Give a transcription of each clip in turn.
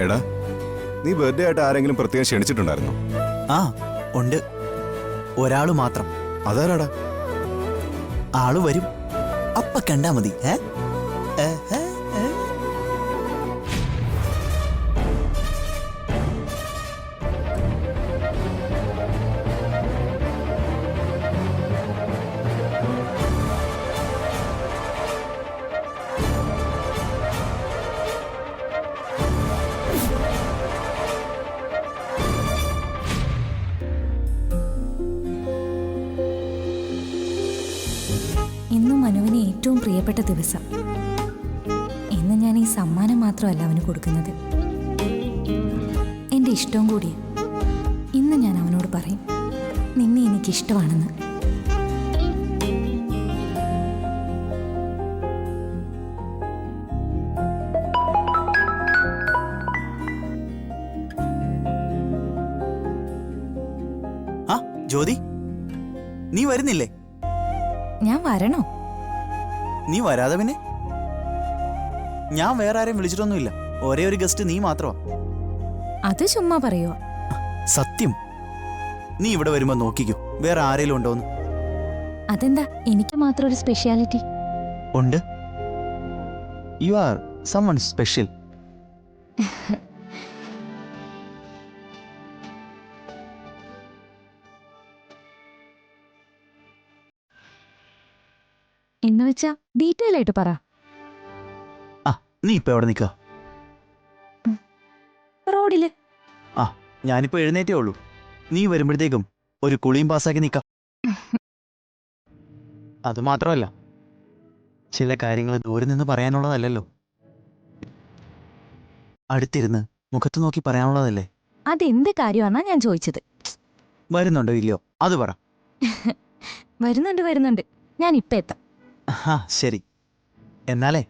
എടാ, നീ ബർത്ത്ഡേ ആയിട്ട് ആരെങ്കിലും പ്രത്യേകം ക്ഷണിച്ചിട്ടുണ്ടായിരുന്നോ? ആ ഉണ്ട്, ഒരാള് മാത്രം. അതാരാടാ? ആള് വരും, അപ്പ കണ്ടാ മതി. ഇന്നും മനുവിന് ഏറ്റവും പ്രിയപ്പെട്ട ദിവസം. ഇന്ന് ഞാൻ ഈ സമ്മാനം മാത്രമല്ല അവന് കൊടുക്കുന്നത്, എൻ്റെ ഇഷ്ടവും കൂടിയ. ഇന്ന് ഞാൻ അവനോട് പറയും, നിന്നെ എനിക്കിഷ്ടമാണെന്ന്. ആ ജ്യോതി, നീ വരുന്നില്ലേ? ഞാൻ വരണോ? നീ വരാതെ പിന്നെ? ഞാൻ വേറെ ആരെയും വിളിച്ചിട്ടൊന്നുമില്ല, ഒരേ ഒരു ഗസ്റ്റ് നീ മാത്രമാ. അത് ചുമ്മാ പറയുവോ? സത്യം, നീ ഇവിടെ വരുമ്പോ നോക്കിക്കോ വേറെ ആരെങ്കിലും ഉണ്ടോന്ന്. അതെന്താ എനിക്ക് മാത്രം ഒരു സ്പെഷ്യാലിറ്റി? ഉണ്ട്, യു ആർ someone സ്പെഷ്യൽ. എന്ന് വെച്ചാ ഡീറ്റെയിൽ ആയിട്ട് പറ. ആ നീ ഇപ്പൊ എവിടെ നിൽക്കുക? റോഡില്. ആ ഞാനിപ്പോ എഴുന്നേറ്റേ ഉള്ളൂ, നീ വരുമ്പോഴത്തേക്കും ഒരു കുളിയും പാസ്സാക്കി നിൽക്കാം. അത് മാത്രമല്ല, ചില കാര്യങ്ങൾ ദൂരെ നിന്ന് പറയാനുള്ളതല്ലല്ലോ, അടുത്തിരുന്ന് മുഖത്ത് നോക്കി പറയാനുള്ളതല്ലേ. അതെന്ത് കാര്യമാണെന്നാ ഞാൻ ചോദിച്ചത്. വരുന്നുണ്ടോ ഇല്ലയോ അത് പറ. വരുന്നുണ്ട്, ഞാൻ ഇപ്പൊ എത്താം. ആ ശരി, എന്നാലേ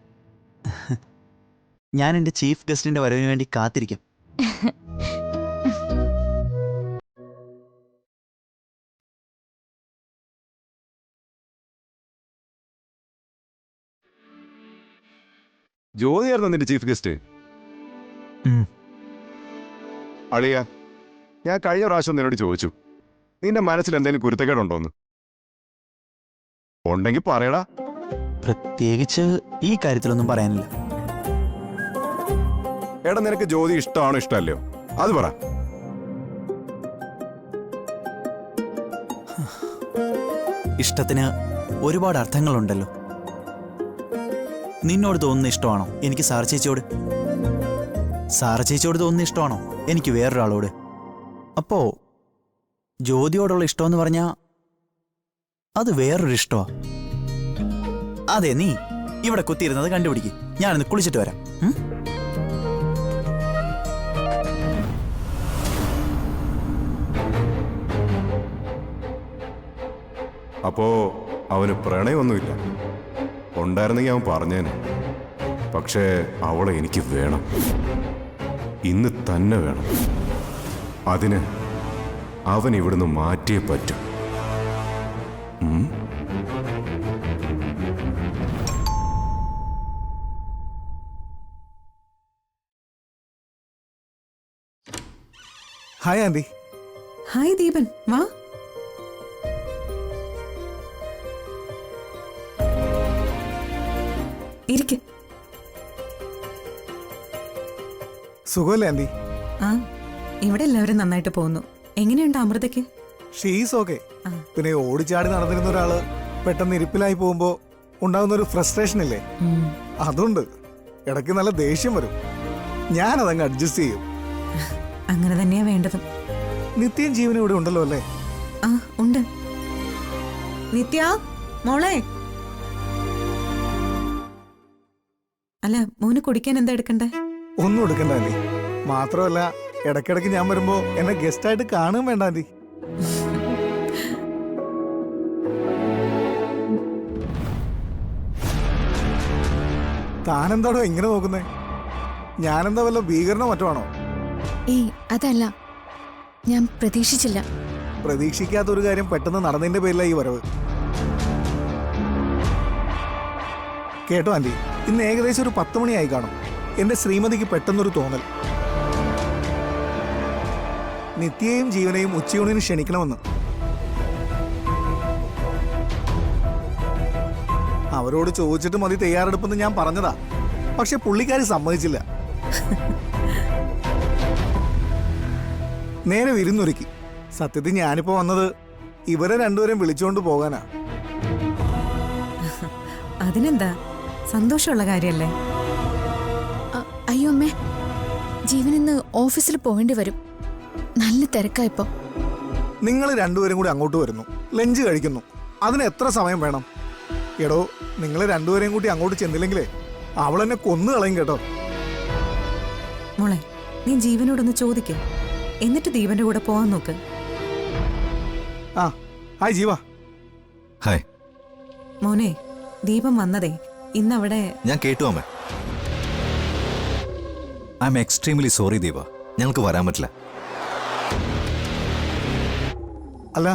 ഞാൻ എൻ്റെ ചീഫ് ഗസ്റ്റിന്റെ വരവിന് വേണ്ടി കാത്തിരിക്കും. ജ്യോതിയായിരുന്നു നിന്റെ ചീഫ് ഗസ്റ്റ്? അളിയ, ഞാൻ കഴിഞ്ഞ പ്രാവശ്യം നിന്നോട് ചോദിച്ചു, നിന്റെ മനസ്സിൽ എന്തെങ്കിലും കുരുത്തക്കേടുണ്ടോന്ന്. ഉണ്ടെങ്കിൽ പറയടാ. പ്രത്യേകിച്ച് ഈ കാര്യത്തിലൊന്നും പറയാനില്ല. എടാ, നിനക്ക് ജ്യോതി ഇഷ്ടമാണോ ഇഷ്ടമല്ലയോ അത് പറ. ഇഷ്ടത്തിന് ഒരുപാട് അർത്ഥങ്ങളുണ്ടല്ലോ. നിന്നോട് തോന്നുന്ന ഇഷ്ടമാണോ എനിക്ക് സാർ ചേച്ചിയോട്? സാർ ചേച്ചിയോട് തോന്നുന്ന ഇഷ്ടമാണോ എനിക്ക് വേറൊരാളോട്? അപ്പോ ജ്യോതിയോടുള്ള ഇഷ്ടമെന്ന് പറഞ്ഞാ അത് വേറൊരു ഇഷ്ടമാ. അതെ, നീ ഇവിടെ കുത്തിയിരുന്നത് കണ്ടുപിടിക്ക്, ഞാനൊന്ന് കുളിച്ചിട്ട് വരാം. അപ്പോ അവന് പ്രണയമൊന്നുമില്ല? ഉണ്ടായിരുന്നെങ്കിൽ അവൻ പറഞ്ഞേനെ. പക്ഷേ അവളെ എനിക്ക് വേണം, ഇന്ന് തന്നെ വേണം. അതിന് അവൻ ഇവിടുന്ന് മാറ്റിയേ പറ്റൂ. Hi aunty. ഹായ് ദീപൻ, വാ. ഇരിക്ക്. സുഖമല്ലേ ആൻറ്റി? ആ ഇവിടെ എല്ലാവരും നന്നായിട്ട് പോകുന്നു. എങ്ങനെയുണ്ട് അമൃതയ്ക്ക്? She's okay. പിന്നെ ഓടിച്ചാടി നടന്നിരുന്ന ഒരാള് പെട്ടെന്ന് ഇരിപ്പിലായി പോകുമ്പോ ഉണ്ടാകുന്ന ഒരു ഫ്രസ്ട്രേഷൻ ഇല്ലേ, അതുണ്ട്. ഇടയ്ക്ക് നല്ല ദേഷ്യം വരും, ഞാനതങ്ങ് അഡ്ജസ്റ്റ് ചെയ്യും. അങ്ങനെ തന്നെയാ വേണ്ടതും. നിത്യം ജീവനും ഇവിടെ ഉണ്ടല്ലോ അല്ലേ? ആ ഉണ്ട്. നിത്യ മോളെ, അല്ല മോന് കുടിക്കാൻ എന്താ എടുക്കണ്ടേ? ഒന്നും എടുക്കണ്ട ആൻറ്റി. മാത്രമല്ല ഇടയ്ക്കിടയ്ക്ക് ഞാൻ വരുമ്പോ എന്നെ ഗസ്റ്റായിട്ട് കാണുകയും വേണ്ട ആൻറ്റി. താനെന്താടോ ഇങ്ങനെ നോക്കുന്നേ? ഞാനെന്താ വല്ല ഭീകരണോ മറ്റോ ആണോ? ഏയ് അതല്ല, ഞാൻ പ്രതീക്ഷിച്ചില്ല. പ്രതീക്ഷിക്കാത്ത ഒരു കാര്യം പെട്ടെന്ന് നടന്നതിന്റെ പേരിലായി ഈ വരവ്. കേട്ടോ ആന്റി, ഇന്ന് ഏകദേശം ഒരു 10 മണിയായി കാണും. എന്റെ ശ്രീമതിക്ക് പെട്ടെന്നൊരു തോന്നൽ. നിത്യയെയും ജീവനെയും ഉച്ചയൂണിന് ക്ഷണിക്കണമെന്ന്. അവരോട് ചോദിച്ചിട്ട് മതി തയ്യാറെടുപ്പെന്ന് ഞാൻ പറഞ്ഞതാ. പക്ഷെ പുള്ളിക്കാരി സമ്മതിച്ചില്ല. നേരെ വിരുന്നൊരുക്കി. സത്യത്തിൽ ഞാനിപ്പോ വന്നത് ഇവരെ രണ്ടുപേരും വിളിച്ചുകൊണ്ട് പോകാനാ. അതിനെന്താ, സന്തോഷമുള്ള കാര്യല്ലേ? അയ്യോ അമ്മേ, ജീവൻ ഇന്ന് ഓഫീസിൽ പോകേണ്ടി വരും. നല്ല തിരക്കായിപ്പോ. നിങ്ങൾ രണ്ടുപേരും കൂടി അങ്ങോട്ട് വരുന്നു, ലഞ്ച് കഴിക്കുന്നു. അതിന് എത്ര സമയം വേണം? എടോ, നിങ്ങൾ രണ്ടുപേരെയും കൂടി അങ്ങോട്ട് ചെന്നില്ലെങ്കിലേ അവളെന്നെ കൊന്നു കളയും കേട്ടോ. മോളെ, നീ ജീവനോടൊന്ന് ചോദിക്ക, എന്നിട്ട് ദീപന്റെ കൂടെ പോവാൻ നോക്ക്. ആ, ഹായ് ജീവ. ഹായ്. മോനെ, ദീപം വന്നതേ ഇന്നവിടെ. ഞാൻ കേട്ടു അമ്മ. I am extremely sorry Deepa, ഞങ്ങൾക്ക് വരാൻ പറ്റില്ല. അല്ല,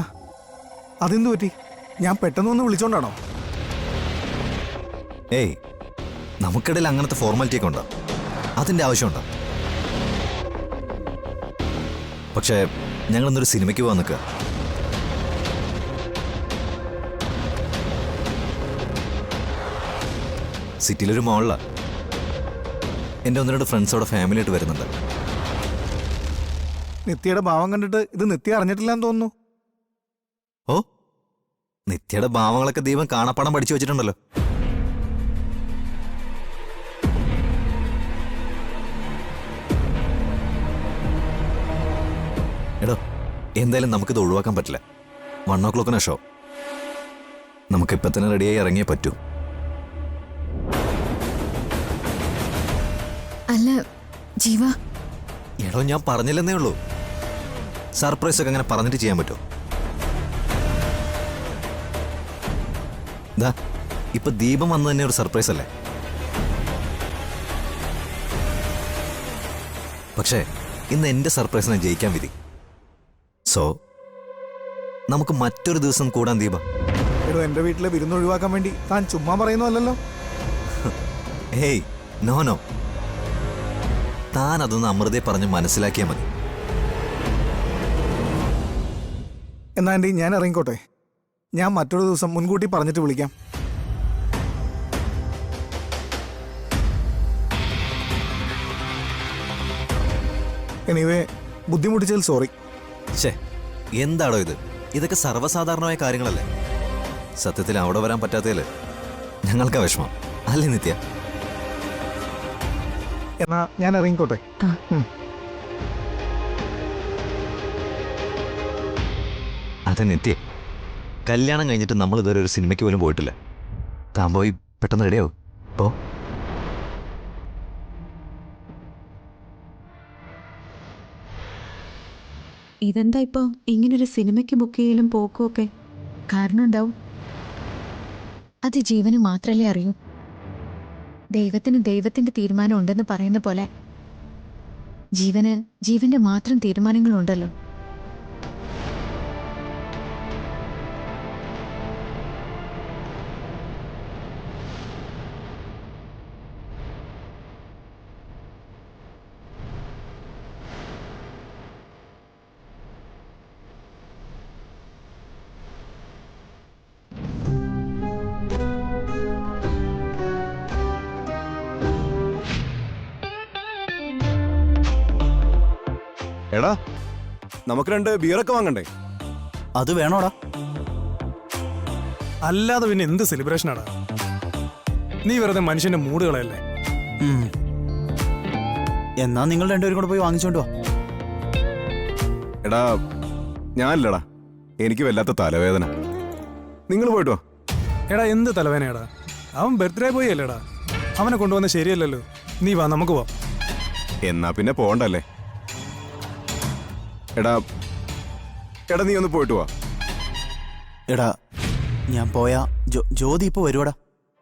അതെന്തു പറ്റി? ഞാൻ പെട്ടെന്നൊന്ന് വിളിച്ചോണ്ടാണോ? ഏയ്, നമുക്കിടയിൽ അങ്ങനത്തെ ഫോർമാലിറ്റി ഒക്കെ ഉണ്ടോ? അതിൻ്റെ ആവശ്യമുണ്ടോ? പക്ഷേ ഞങ്ങളിന്നൊരു സിനിമയ്ക്ക് പോകാൻ നിൽക്കുക. സിറ്റിയിലൊരു മോളിലാണ്. എൻ്റെ ഒന്ന് രണ്ട് ഫ്രണ്ട്സോടെ ഫാമിലി ആയിട്ട് വരുന്നുണ്ട്. നിത്യയുടെ ഭാവം കണ്ടിട്ട് ഇത് നിത്യ അറിഞ്ഞിട്ടില്ലാന്ന് തോന്നുന്നു. ഓ, നിത്യയുടെ ഭാവങ്ങളൊക്കെ ദൈവം കാണാപ്പാടം പഠിച്ചു വെച്ചിട്ടുണ്ടല്ലോ. എടോ, എന്തായാലും നമുക്കിത് ഒഴിവാക്കാൻ പറ്റില്ല. 1 o'clock ഷോ. നമുക്കിപ്പം തന്നെ റെഡിയായി ഇറങ്ങിയേ പറ്റൂ. അല്ല ജീവ, എടോ, ഞാൻ പറഞ്ഞില്ലെന്നേ ഉള്ളൂ. സർപ്രൈസ് ഒക്കെ അങ്ങനെ പറഞ്ഞിട്ട് ചെയ്യാൻ പറ്റുമോ? ദാ, ഇപ്പൊ ദീപം വന്നു തന്നെ ഒരു സർപ്രൈസ് അല്ലേ? പക്ഷേ ഇന്ന് എന്റെ സർപ്രൈസിനെ ജയിക്കാൻ വിധി. സോ നമുക്ക് മറ്റൊരു ദിവസം കൂടാൻ ദീപ. എടോ, എന്റെ വീട്ടിലെ വിരുന്ന് ഒഴിവാക്കാൻ വേണ്ടി താൻ ചുമ്മാ പറയുന്നല്ലോ. ഹേയ്, നോ നോ, താൻ അതൊന്ന് അമൃതയെ പറഞ്ഞ് മനസ്സിലാക്കിയാൽ മതി. എന്നാ ആൻറ്റി, ഞാൻ ഇറങ്ങിക്കോട്ടെ. ഞാൻ മറ്റൊരു ദിവസം മുൻകൂട്ടി പറഞ്ഞിട്ട് വിളിക്കാം. എനിവേ, ബുദ്ധിമുട്ടിച്ചതിൽ സോറി. ഛേ, എന്താടോ ഇത്? ഇതൊക്കെ സർവ്വസാധാരണമായ കാര്യങ്ങളല്ലേ? സത്യത്തിൽ അവിടെ വരാൻ പറ്റാത്തതിൽ ഞങ്ങൾക്ക് വിഷമം അല്ലേ നിത്യ? എന്നാ ഞാൻ ഇറങ്ങിക്കോട്ടെ. അതെ നിത്യ, കല്യാണം കഴിഞ്ഞിട്ട് നമ്മൾ ഇതുവരെ ഒരു സിനിമയ്ക്ക് പോലും പോയിട്ടില്ല. താൻ പോയി പെട്ടെന്ന് റെഡിയാവും. പോ. ഇതെന്താ ഇപ്പൊ ഇങ്ങനൊരു സിനിമയ്ക്ക് ബുക്ക് ചെയ്യലും പോക്കും ഒക്കെ? കാരണം ഉണ്ടാവും. അത് ജീവന് മാത്രല്ലേ അറിയൂ. ദൈവത്തിന് ദൈവത്തിന്റെ തീരുമാനം ഉണ്ടെന്ന് പറയുന്ന പോലെ ജീവന് ജീവന്റെ മാത്രം തീരുമാനങ്ങളുണ്ടല്ലോ. എടാ, നമുക്ക് 2 ബിയറൊക്കെ വാങ്ങണ്ടേ? അത് വേണോടാ? അല്ലാതെ പിന്നെ എന്ത് സെലിബ്രേഷനാടാ? നീ വെറുതെ മനുഷ്യന്റെ മൂടുകളല്ലേ. എന്നാ നിങ്ങൾ രണ്ടുപേരും കൂടെ പോയി വാങ്ങിച്ചോണ്ട് വാ. എടാ, ഞാനില്ലടാ, എനിക്ക് വല്ലാത്ത തലവേദന. നിങ്ങൾ പോയിട്ട് വാ. എടാ, എന്ത് തലവേനയാടാ? അവൻ ബർത്ത്ഡേ ബോയ് അല്ലേടാ, അവനെ കൊണ്ടുവന്ന ശരിയല്ലല്ലോ. നീ വാ, നമുക്ക് പോവാം. എന്നാ പിന്നെ പോണ്ടല്ലേ. എടാ, നീ ഒന്ന് പോയിട്ട് വാ. എടാ, ഞാൻ പോയാ ജ്യോതി ഇപ്പൊ വരുവാടാ.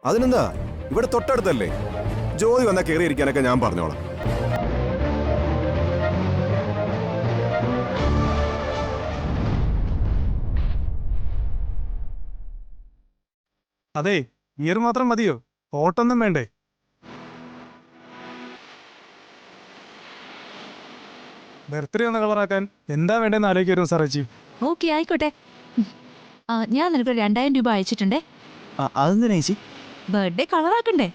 അതിനെന്താ, ഇവിടെ തൊട്ടടുത്തല്ലേ. ജോലി വന്നാ കയറിയിരിക്കാനൊക്കെ ഞാൻ പറഞ്ഞോളാം. അതെ, ബിയർ മാത്രം മതിയോ? ഓട്ടൊന്നും വേണ്ടേ? ബർത്ത്ഡേ ഒന്ന് കളറാക്കാൻ എന്താ വേണ്ടതെന്ന് ആലോചിക്കായിരുന്നു സാറേച്ചി. ഓക്കെ ആയിക്കോട്ടെ. ഞാൻ നിനക്ക് 2000 രൂപ അയച്ചിട്ടുണ്ടേ. അതെന്തിനാ ചേച്ചി? ബർത്ത്ഡേ കളറാക്കണ്ടേ?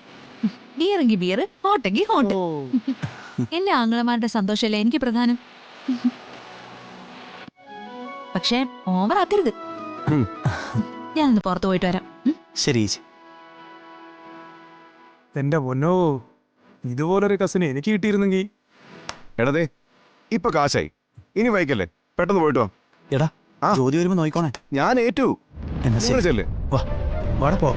ബിയറെങ്കിൽ ബിയർ, ഹോട്ടെങ്കിൽ ഹോട്ട്. എന്റെ ആങ്ങളമാരുടെ സന്തോഷമല്ലേ എനിക്ക് പ്രധാനം. പക്ഷേ ഓവർ ആക്കരുത്. ഞാനൊന്ന് പുറത്തു പോയിട്ട് വരാം. ശരി ചേച്ചി. എന്റെ പൊന്നോ, ഇതുപോലൊരു കസിന് എനിക്ക് കിട്ടിയിരുന്നെങ്കിൽ. എടതേ ഇപ്പൊ കാശായി, ഇനി വൈകല്ലേ, പെട്ടെന്ന് പോയിട്ട് വാ. എടാ ആ. ജ്യോതി വരുമ്പോ നോക്കിക്കോണേ. ഞാൻ ഏറ്റു. എന്നാ നിങ്ങൾ ശരി. ചെല്ല്. വാ വാടാ പോ.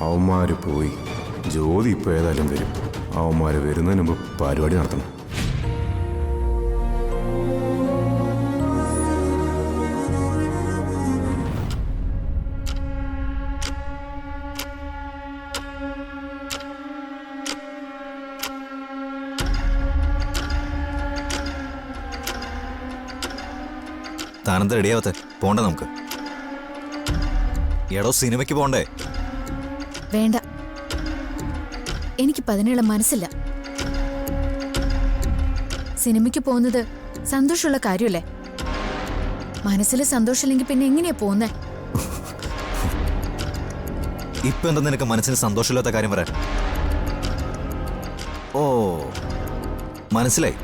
അവന്മാര് പോയി. ജ്യോതി ഇപ്പൊ ഏതായാലും വരും. അവന്മാര് വരുന്നതിന് മുമ്പ് പരിപാടി നടത്തണം. താനെന്താ റെഡിയാവത്തെ? പോണ്ടേ നമുക്ക്? എടോ സിനിമയ്ക്ക് പോണ്ടേ? വേണ്ട, എനിക്കിപ്പോൾ അതിനുള്ള മനസ്സില്ല. സിനിമയ്ക്ക് പോകുന്നത് സന്തോഷമുള്ള കാര്യമല്ലേ? മനസ്സിൽ സന്തോഷമില്ലെങ്കിൽ പിന്നെ എങ്ങനെയാ പോകുന്നേ? ഇപ്പൊ എന്താ നിനക്ക് മനസ്സിന് സന്തോഷമില്ലാത്ത കാര്യം പറയാൻ? ഓ മനസ്സിലായി.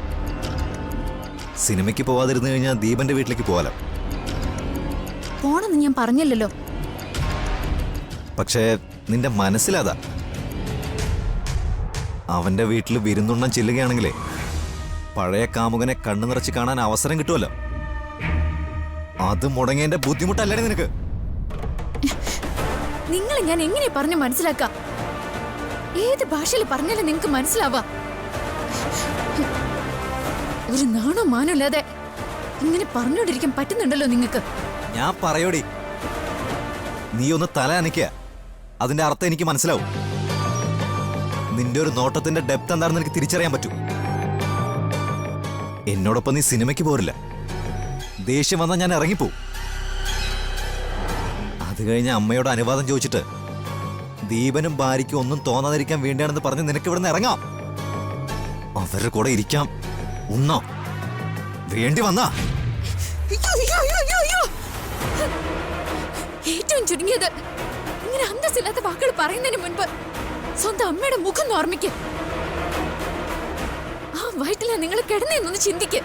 സിനിമയ്ക്ക് പോവാതിരുന്നു കഴിഞ്ഞാൽ ദീപന്റെ വീട്ടിലേക്ക് പോവാലോ. പോണെന്ന് ഞാൻ പറഞ്ഞില്ലല്ലോ. പക്ഷേ നിന്റെ മനസ്സിലതാ. അവന്റെ വീട്ടിൽ വിരുന്നുണ്ണൻ ചെല്ലുകയാണെങ്കിലേ പഴയ കാമുകനെ കണ്ണു നിറച്ച് കാണാൻ അവസരം കിട്ടുമല്ലോ. അത് മുടങ്ങേന്റെ ബുദ്ധിമുട്ടല്ലേ നിനക്ക്? നിങ്ങളെ ഞാൻ എങ്ങനെ പറഞ്ഞു മനസ്സിലാക്കാം? ഏത് ഭാഷയിൽ പറഞ്ഞാലും നിങ്ങൾക്ക് മനസ്സിലാവാ? ഒരു നാണോ മാനോ ഇല്ലാതെ ഇങ്ങനെ പറഞ്ഞോണ്ടിരിക്കാൻ പറ്റുന്നുണ്ടല്ലോ നിങ്ങൾക്ക്. ഞാൻ പറയോടി, നീ ഒന്ന് തല അനക്കുക. അതിന്റെ അർത്ഥം എനിക്ക് മനസ്സിലാവും. നിന്റെ ഒരു നോട്ടത്തിന്റെ ഡെപ്ത് എന്താണെന്ന് എനിക്ക് തിരിച്ചറിയാൻ പറ്റും. എന്നോടൊപ്പം നീ സിനിമയ്ക്ക് പോരില്ല. ദേഷ്യം വന്നാൽ ഞാൻ ഇറങ്ങിപ്പോവും. അത് കഴിഞ്ഞ് അമ്മയോട് അനുവാദം ചോദിച്ചിട്ട് ദീപനും ഭാര്യയ്ക്കും ഒന്നും തോന്നാതിരിക്കാൻ വേണ്ടിയാണെന്ന് പറഞ്ഞ് നിനക്ക് ഇവിടുന്ന് ഇറങ്ങാം. അവരുടെ കൂടെ ഇരിക്കാം, ഉണ്ണാം. വേണ്ടി വന്നാ ഏറ്റവും ചുരുങ്ങിയത് ഇങ്ങനെ അന്തസ്സില്ലാത്ത വാക്കുകൾ പറയുന്നതിന് മുൻപ് സ്വന്തം അമ്മയുടെ മുഖം ഓർമ്മിക്ക്. ആ വയറ്റിലാ നിങ്ങൾ കിടന്നേന്നൊന്ന് ചിന്തിക്ക്.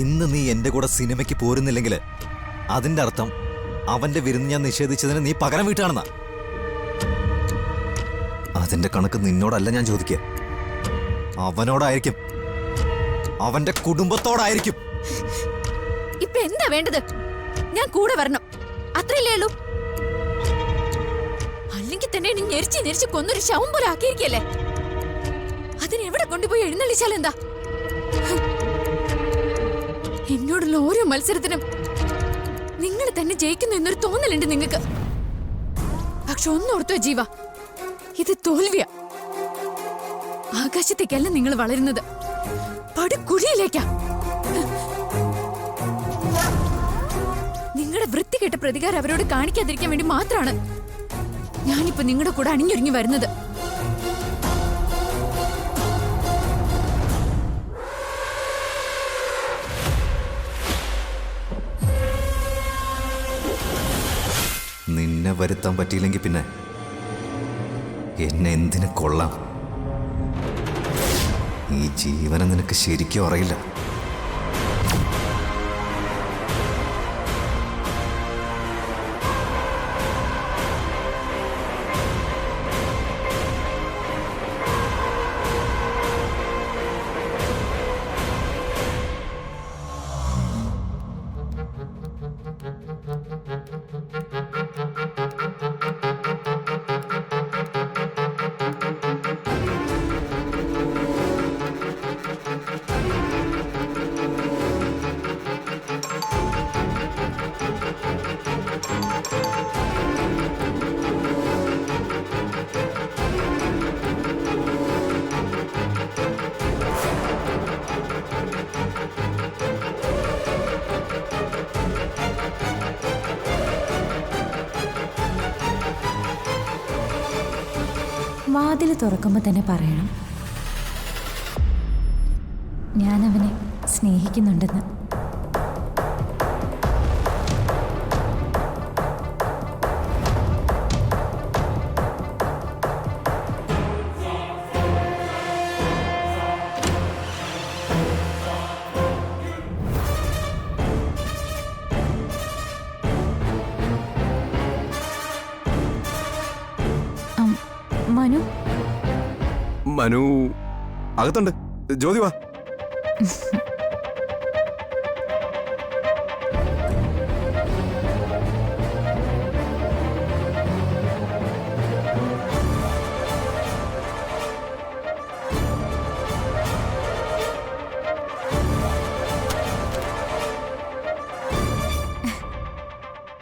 ഇന്ന് നീ എന്റെ കൂടെ സിനിമയ്ക്ക് പോരുന്നില്ലെങ്കിൽ അതിന്റെ അർത്ഥം അവന്റെ വിരുന്ന് ഞാൻ നിഷേധിച്ചതിന് നീ പകരം വീട്ടാണെന്നാ. അതിന്റെ കണക്ക് നിന്നോടല്ല ഞാൻ ചോദിക്കുക, അവനോടായിരിക്കും, അവന്റെ കുടുംബത്തോടായിരിക്കും. ഇപ്പൊ എന്താ വേണ്ടത്? ഞാൻ കൂടെ വരണം, അത്രയല്ലേ ഉള്ളൂ? അല്ലെങ്കിൽ തന്നെ എന്നെ ഞെരിച്ച് ഞെരിച്ച് കൊന്നൊരു ശവം പോലെ ആക്കിയിരിക്കല്ലേ. അതിനെവിടെ കൊണ്ടുപോയി എഴുന്നള്ളിച്ചാലെന്താ? എന്നോടുള്ള ഓരോ മത്സരത്തിനും നിങ്ങൾ തന്നെ ജയിക്കുന്നു എന്നൊരു തോന്നലുണ്ട് നിങ്ങൾക്ക്. പക്ഷെ ഒന്നോർത്തോ ജീവ, ഇത് തോൽവിയാ. ആകാശത്തേക്കല്ല നിങ്ങൾ വളരുന്നത്, പടുകുഴിയിലേക്കാ. നിങ്ങളുടെ വൃത്തികെട്ട പ്രതികാരം അവരോട് കാണിക്കാതിരിക്കാൻ വേണ്ടി മാത്രമാണ് ഞാനിപ്പോ നിങ്ങളുടെ കൂടെ അണിഞ്ഞൊരുങ്ങി വരുന്നത്. നിന്നെ വരുത്താൻ പറ്റിയില്ലെങ്കിൽ പിന്നെ എന്നെ എന്തിനു കൊള്ളാം? ഈ ജീവനം നിനക്ക് ശരിക്കും അറിയില്ല. വാതിൽ തുറക്കുമ്പോൾ തന്നെ പറയണം ഞാൻ അവനെ സ്നേഹിക്കുന്നുണ്ടെന്ന്. മനു മനു അകത്തുണ്ട്. ജ്യോതി വാ.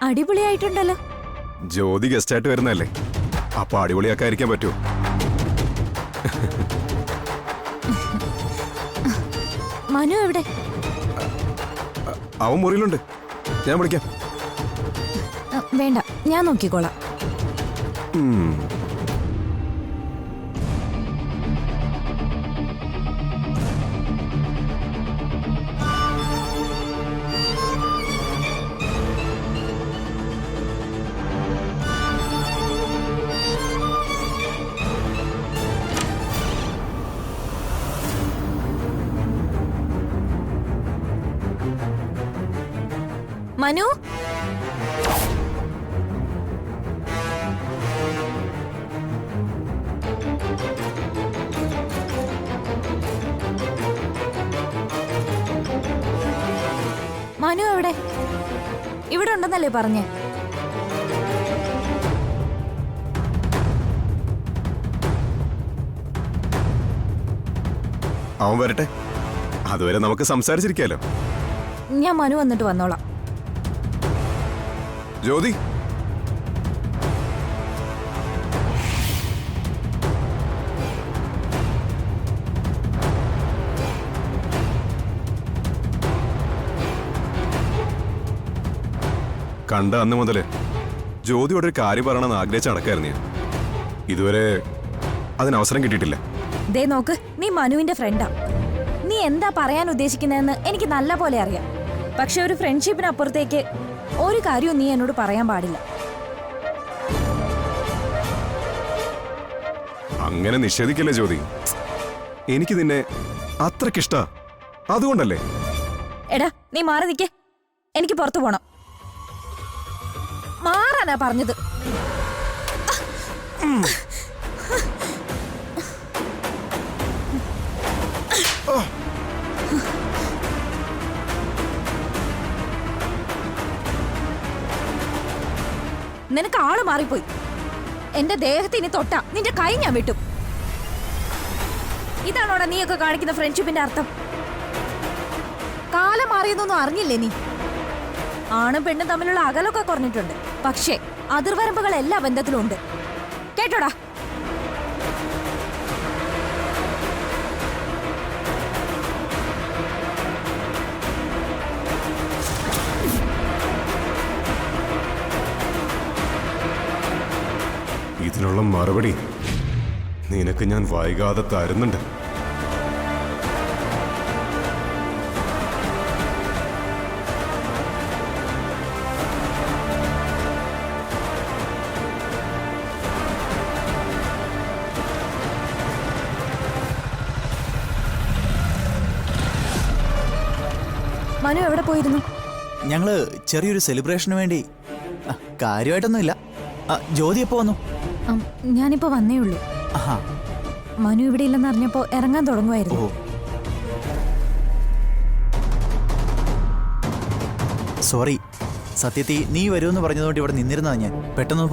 അടിപൊളിയായിട്ടുണ്ടല്ലോ. ജ്യോതി ഗസ്റ്റ് ആയിട്ട് വരുന്നതല്ലേ, അപ്പൊ അടിപൊളിയാക്കാതിരിക്കാൻ പറ്റുമോ? മനു എവിടെ? അവൻ മുറിയിലുണ്ട്, ഞാൻ വിളിക്കാം. വേണ്ട, ഞാൻ നോക്കിക്കോളാം. ഉം. മനു, മനു എവിടെ? ഇവിടെ ഉണ്ടെന്നല്ലേ പറഞ്ഞേ? അവൻ വരട്ടെ, അതുവരെ നമുക്ക് സംസാരിച്ചിരിക്കാലോ. ഞാൻ മനു വന്നിട്ട് വന്നോളാം. ജ്യോതി, കണ്ട അന്ന് മുതല് ജ്യോതിയോട് ഒരു കാര്യം പറയണമെന്ന് ആഗ്രഹിച്ച് നടക്കായിരുന്നു ഞാൻ. ഇതുവരെ അതിന് അവസരം കിട്ടിയിട്ടില്ല. ദേ നോക്ക്, നീ മനുവിന്റെ ഫ്രണ്ടാ. നീ എന്താ പറയാൻ ഉദ്ദേശിക്കുന്നതെന്ന് എനിക്ക് നല്ല പോലെ അറിയാം. പക്ഷെ ഒരു ഫ്രണ്ട്ഷിപ്പിനപ്പുറത്തേക്ക് ഒരു കാര്യവും നീ എന്നോട് പറയാൻ പാടില്ല. അങ്ങനെ നിഷേധിക്കല്ലേ ജ്യോതി, എനിക്ക് നിന്നെ അത്രക്കിഷ്ട, അതുകൊണ്ടല്ലേ. എടാ, നീ മാറി നിൽക്കേ. എനിക്ക് പുറത്തു പോണം. മാറാനാ പറഞ്ഞത്. നിനക്ക് ആള് മാറിപ്പോയി. എന്റെ ദേഹത്തിന് തൊട്ട നിന്റെ കൈ ഞാൻ വിട്ടു. ഇതാണോടാ നീയൊക്കെ കാണിക്കുന്ന ഫ്രണ്ട്ഷിപ്പിന്റെ അർത്ഥം? കാലം മാറിയെന്നൊന്നും അറിഞ്ഞില്ലേ നീ? ആണും പെണ്ണും തമ്മിലുള്ള അകലമൊക്കെ കുറഞ്ഞിട്ടുണ്ട്, പക്ഷേ അതിർവരമ്പുകൾ എല്ലാ ബന്ധത്തിലും ഉണ്ട്. കേട്ടോടാ? ഇതിനുള്ള മറുപടി നിനക്ക് ഞാൻ വൈകാതെ തരുന്നുണ്ട്. മനു എവിടെ പോയിരുന്നു? ഞങ്ങള് ചെറിയൊരു സെലിബ്രേഷന് വേണ്ടി. കാര്യമായിട്ടൊന്നുമില്ല. ജ്യോതി എപ്പോ വന്നു? ഞാനിപ്പോ വന്നേ ഉള്ളൂ. ആഹാ. മനു ഇവിടെ ഇല്ലെന്ന് അറിഞ്ഞപ്പോ ഇറങ്ങാൻ തുടങ്ങുമായിരുന്നു. സോറി, സത്യത്തിൽ നീ വരുമെന്ന് പറഞ്ഞതുകൊണ്ട് ഇവിടെ നിന്നിരുന്നതാ ഞാൻ. പെട്ടെന്ന്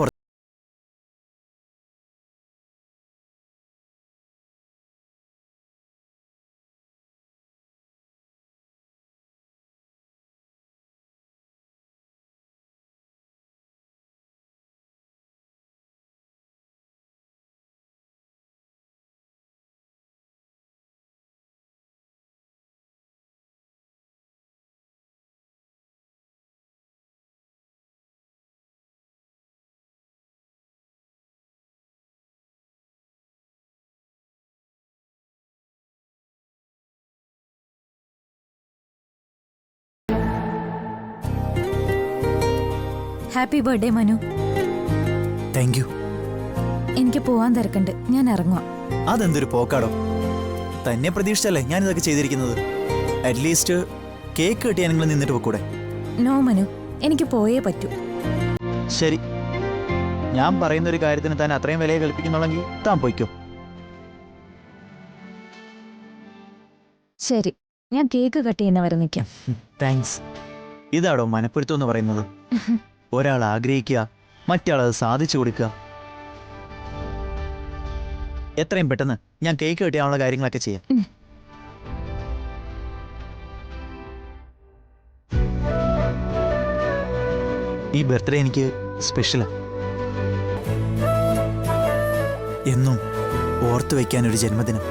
happy birthday Manu. Thank you. എനിക്ക് പോവാൻ തിരക്കുണ്ട്, ഞാൻ ഇറങ്ങുക. അതെന്തൊരു പോക്കാടോ. തന്നെ പ്രതീക്ഷിച്ചല്ലേ ഞാൻ ഇതൊക്കെ ചെയ്തിരിക്കുന്നത്. അറ്റ്ലീസ്റ്റ് കേക്ക് കിട്ടിയാണെങ്കിൽ നിന്നിട്ട് പോക്കൂടെ? നോ മനു, എനിക്ക് പോയേ പറ്റൂ. ശരി, ഞാൻ പറയുന്ന ഒരു കാര്യത്തിന് താൻ അത്രയും വിലയെ കൽപ്പിക്കുന്നുള്ളെങ്കിൽ താൻ പോയിക്കോ. ശരി, ഞാൻ കേക്ക് കട്ട് ചെയ്യുന്നവരെ നിൽക്കാം. താങ്ക്സ്. ഇതാടോ മനപ്പൊരുത്തം എന്ന് പറയുന്നത്. ഒരാൾ ആഗ്രഹിക്കുക, മറ്റയാളത് സാധിച്ചു കൊടുക്കുക. എത്രയും പെട്ടെന്ന് ഞാൻ കേക്ക് കിട്ടിയാനുള്ള കാര്യങ്ങളൊക്കെ ചെയ്യാം. ഈ ബർത്ത്ഡേ എനിക്ക് സ്പെഷ്യലാണ്. എന്നും ഓർത്തു വയ്ക്കാൻ ഒരു ജന്മദിനം.